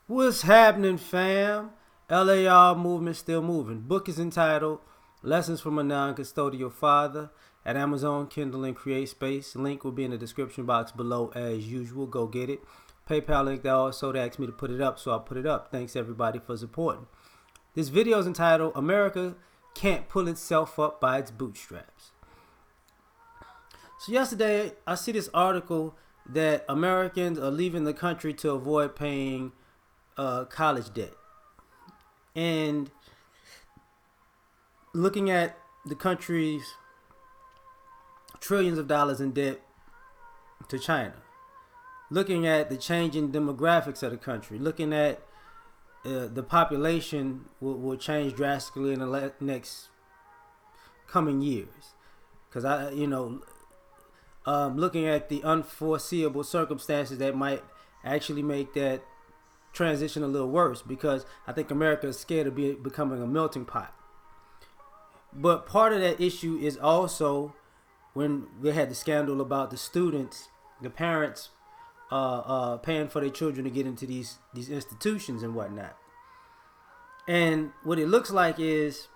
What's happening, fam? L.A.R. movement still moving. Book is entitled Lessons from a Non-Custodial Father at Amazon, Kindle, and Create Space. Link will be in the description box below as usual. Go get it. PayPal link that also asked me to put it up, so I'll put it up. Thanks everybody for supporting. This video is entitled America Can't Pull Itself Up by Its Bootstraps. So yesterday, I see this article that Americans are leaving the country to avoid paying college debt. And looking at the country's trillions of dollars in debt to China, looking at the changing demographics of the country, looking at the population will change drastically in the next coming years. Because looking at the unforeseeable circumstances that might actually make that transition a little worse, because I think America is scared of becoming a melting pot. But part of that issue is also when we had the scandal about the students, the parents paying for their children to get into these institutions and whatnot. And what it looks like is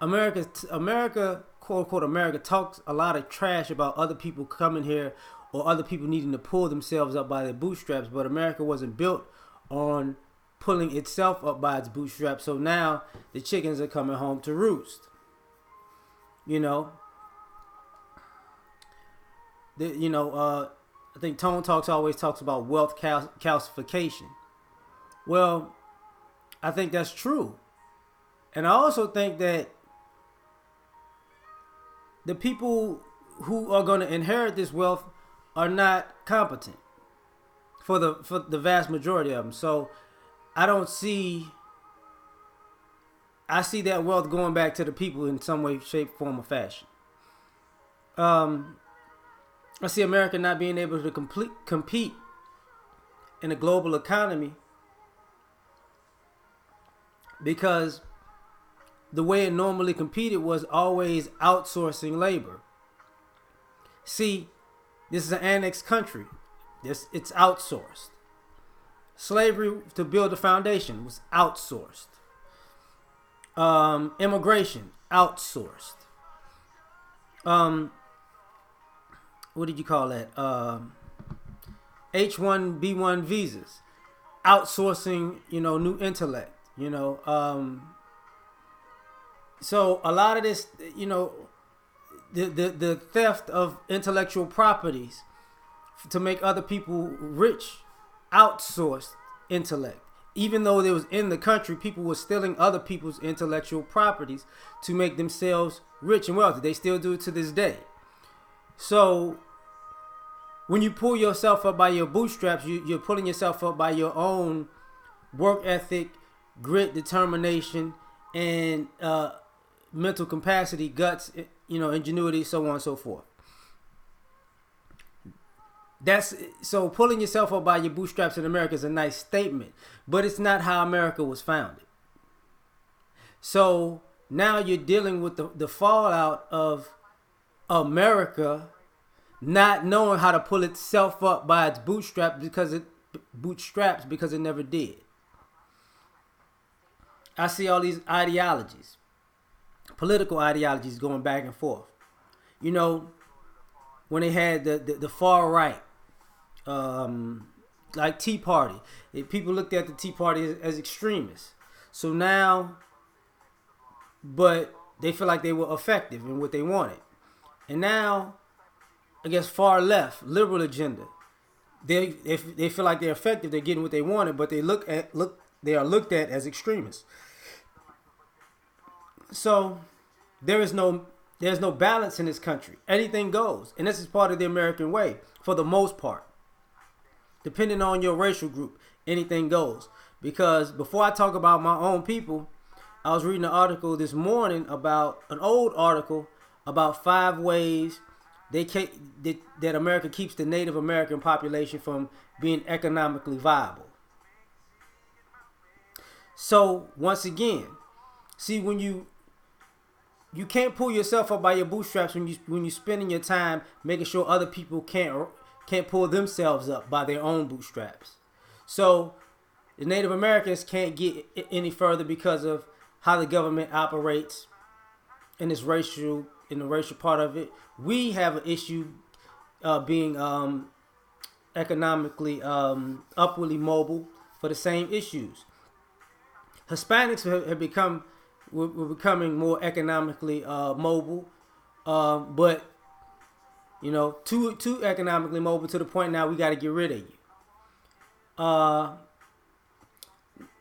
America, quote unquote, America talks a lot of trash about other people coming here or other people needing to pull themselves up by their bootstraps, but America wasn't built on pulling itself up by its bootstraps. So now the chickens are coming home to roost. I think Tone Talks always talks about wealth calcification. Well, I think that's true. And I also think that the people who are going to inherit this wealth are not competent for the vast majority of them. So I see that wealth going back to the people in some way, shape, form, or fashion. I see America not being able to compete in a global economy because the way it normally competed was always outsourcing labor. See, this is an annexed country. It's outsourced. Slavery to build a foundation was outsourced. Immigration, outsourced. What did you call that? H1B1 visas, outsourcing. New intellect. So a lot of this, the theft of intellectual properties to make other people rich, outsourced intellect. Even though they was in the country, people were stealing other people's intellectual properties to make themselves rich and wealthy. They still do it to this day. So when you pull yourself up by your bootstraps, you're pulling yourself up by your own work ethic, grit, determination, and mental capacity, guts, ingenuity, so on and so forth. So pulling yourself up by your bootstraps in America is a nice statement, but it's not how America was founded. So now you're dealing with the fallout of America not knowing how to pull itself up by its bootstraps because it never did. I see all these ideologies, political ideologies going back and forth. When they had the far right, like Tea Party, people looked at the Tea Party as extremists. So now, but they feel like they were effective in what they wanted. And now, I guess far left, liberal agenda, they feel like they're effective, they're getting what they wanted, but they are looked at as extremists. So there's no balance in this country. Anything goes. And this is part of the American way for the most part. Depending on your racial group, anything goes. Because before I talk about my own people, I was reading an article this morning about an old article about 5 ways that America keeps the Native American population from being economically viable. So once again, see, when you can't pull yourself up by your bootstraps when you're spending your time making sure other people can't pull themselves up by their own bootstraps. So the Native Americans can't get any further because of how the government operates in the racial part of it. We have an issue being economically upwardly mobile for the same issues. Hispanics have become we're becoming more economically mobile, but too economically mobile to the point now we got to get rid of you.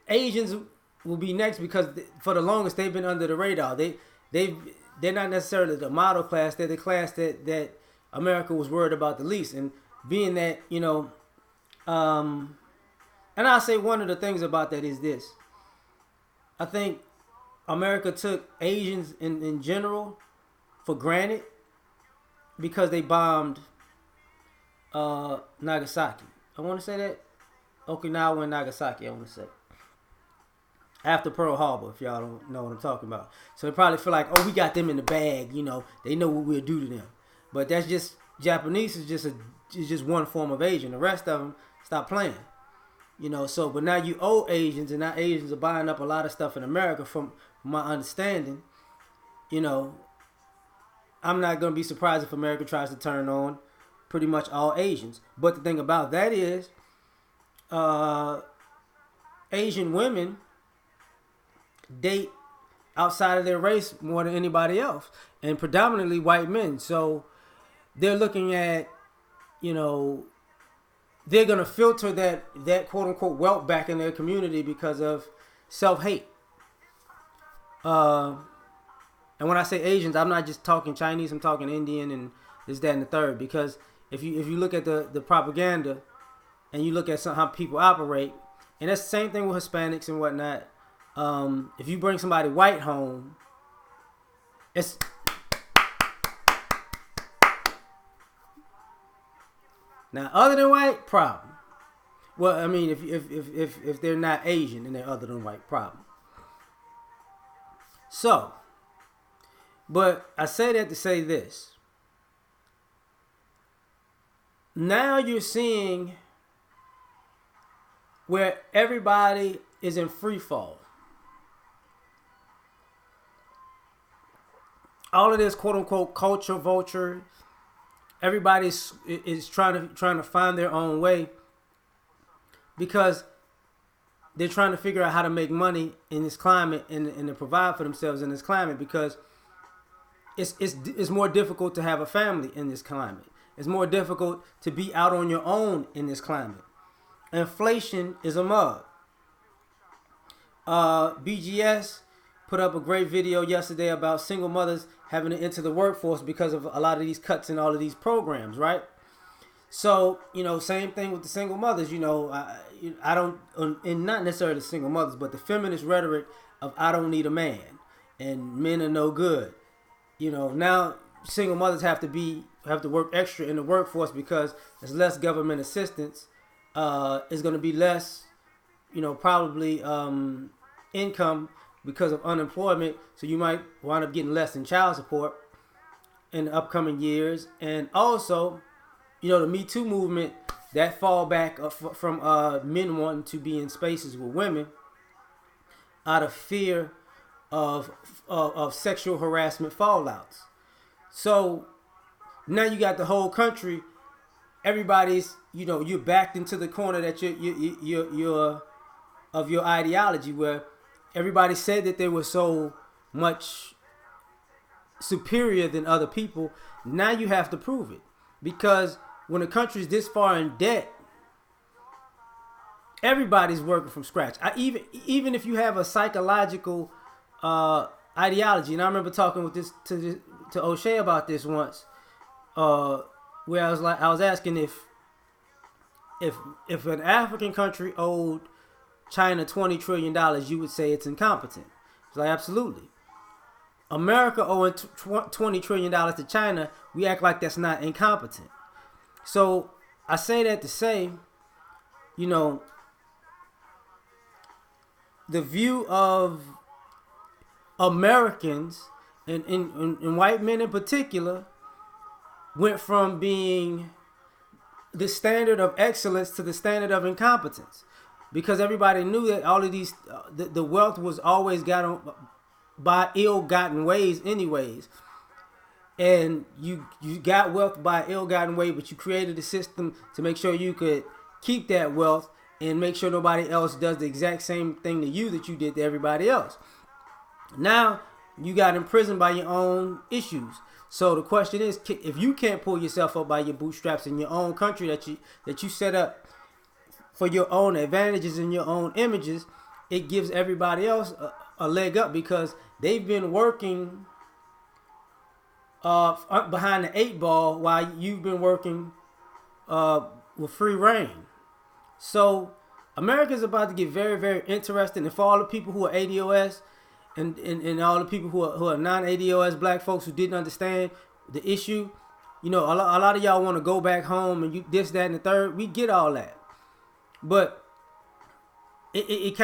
Asians will be next because for the longest they've been under the radar. They're not necessarily the model class. They're the class that America was worried about the least. And being that and I'll say one of the things about that is this. I think America took Asians in general for granted because they bombed Nagasaki. I want to say that Okinawa and Nagasaki. I want to say after Pearl Harbor, if y'all don't know what I'm talking about. So they probably feel like, oh, we got them in the bag. They know what we'll do to them. But that's just Japanese is just one form of Asian. The rest of them stop playing. But now you owe Asians, and now Asians are buying up a lot of stuff in America. From my understanding, I'm not gonna be surprised if America tries to turn on pretty much all Asians. But the thing about that is, Asian women date outside of their race more than anybody else, and predominantly white men. So they're looking at, they're gonna filter that quote unquote wealth back in their community because of self-hate. And when I say Asians, I'm not just talking Chinese. I'm talking Indian and this, that, and the third. Because if you look at the propaganda and you look at how people operate, and that's the same thing with Hispanics and whatnot. If you bring somebody white home, it's now other than white, problem. Well, I mean, if they're not Asian and they're other than white, problem. So, but I say that to say this. Now you're seeing where everybody is in free fall. All of this quote unquote culture vulture, everybody is trying to find their own way because they're trying to figure out how to make money in this climate and to provide for themselves in this climate, because it's more difficult to have a family in this climate. It's more difficult to be out on your own in this climate. Inflation is a mug. BGS put up a great video yesterday about single mothers having to enter the workforce because of a lot of these cuts in all of these programs, right? So, same thing with the single mothers. I don't, and not necessarily the single mothers, but the feminist rhetoric of I don't need a man and men are no good. Now single mothers have to work extra in the workforce because there's less government assistance. It's going to be less, probably income because of unemployment. So you might wind up getting less in child support in the upcoming years. And also, the Me Too movement, that fallback from men wanting to be in spaces with women out of fear of sexual harassment fallouts. So now you got the whole country, everybody's, you're backed into the corner that you're of your ideology, where everybody said that they were so much superior than other people. Now you have to prove it, because when a country's this far in debt, everybody's working from scratch. Even if you have a psychological ideology, and I remember talking with this to O'Shea about this once, where I was asking if an African country owed China $20 trillion, you would say it's incompetent. It's like, absolutely. America owing $20 trillion to China, we act like that's not incompetent. So I say that to say, the view of Americans and white men in particular went from being the standard of excellence to the standard of incompetence, because everybody knew that all of these the wealth was always gotten by ill-gotten ways anyways. And you got wealth by ill-gotten way, but you created a system to make sure you could keep that wealth and make sure nobody else does the exact same thing to you that you did to everybody else. Now you got imprisoned by your own issues. So the question is, if you can't pull yourself up by your bootstraps in your own country that you set up for your own advantages and your own images, it gives everybody else a leg up, because they've been working behind the 8 ball while you've been working with free reign. So America's about to get very, very interesting. And for all the people who are ADOS and all the people who are non-ADOS black folks who didn't understand the issue, a lot of y'all want to go back home and you this, that, and the third. We get all that, but it's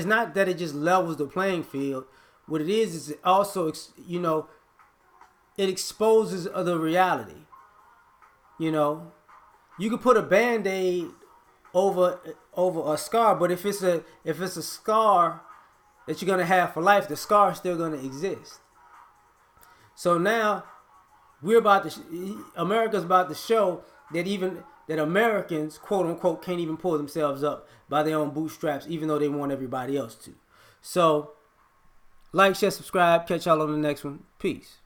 not that it just levels the playing field. What it is it also, it exposes the reality. You can put a Band-Aid over a scar, but if it's a scar that you're gonna have for life, the scar is still gonna exist. So now America's about to show that Americans, quote unquote, can't even pull themselves up by their own bootstraps, even though they want everybody else to. So, like, share, subscribe. Catch y'all on the next one. Peace.